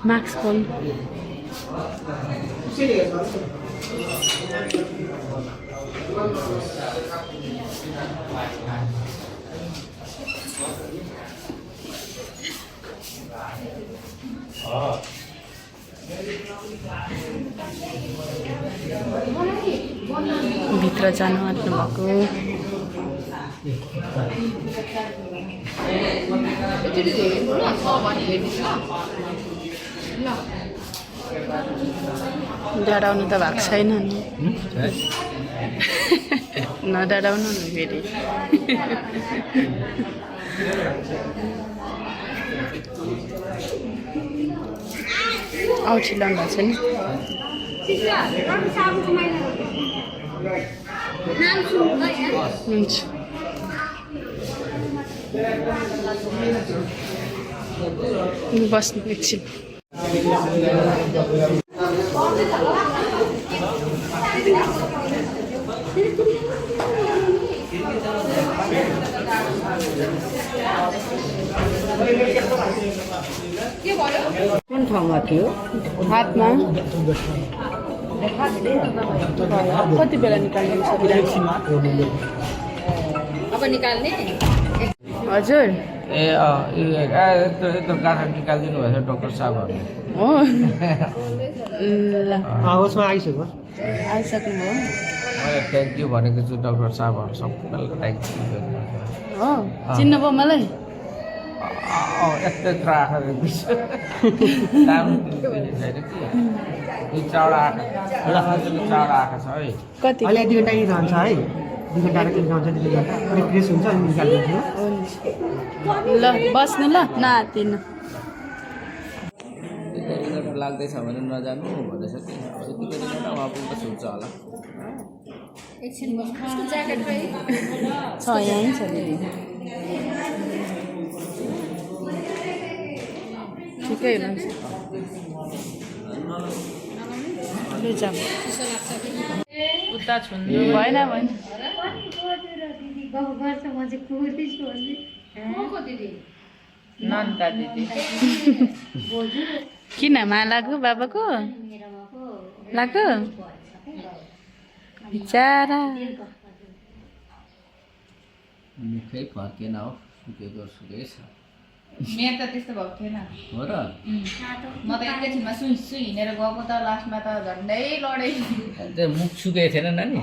Max खोल भित्र जानु आँट्नु भएको डराउनु त भएको छैन नि नडराउनु नि फेरि औठी लानु भएको छ नि हुन्छ बस्नु एकछिन कुन ठाउँमा थियो हातमा कति बेला निकाल्नु अब निकाल्ने हजुर ए यत्रो गाठा निकालिदिनु भएछ डक्टर साहबहरूले हो ल उसमा आइसक्यो आइसक्नुभयो मैले थ्याङ्क यू भनेको छु डक्टर साहबहरू सबैलाई थ्याङ्क यू गर्नु हो चिन्नुभयो मलाई यत्रो आँखा देख्दैछ छैन कि चाउडा आँखा चाउडा आँखा छ है कति अहिले 2 घन्टा रहन्छ है 2 घन्टा रहन्छ 2 घन्टा अनि फ्रेस हुन्छ अनि निकाल्दिन्छु ल बस्नु ल नआत्तिनु लाग्दैछ भने नजानु भन्दैछ कि यति गरिकन उहाँ पुग्दा छुट्छ होला एकछिन बस्नु ज्याकेट छ यहीँ छ दिदी ठिकै हुनुहुन्छ उता छुन्नु भएन भएन नन्ता दिदी किन लाग्यो बाबाको लाग्यो बिचारा निकै फर्केन हो सुकेको सुकै छ मेरो त त्यस्तो भएको थिएन हो र म त एकैछिनमा सुई सुई हिँडेर गएको त लास्टमा त झन्डै लडै मुख सुकेको थिएन नानी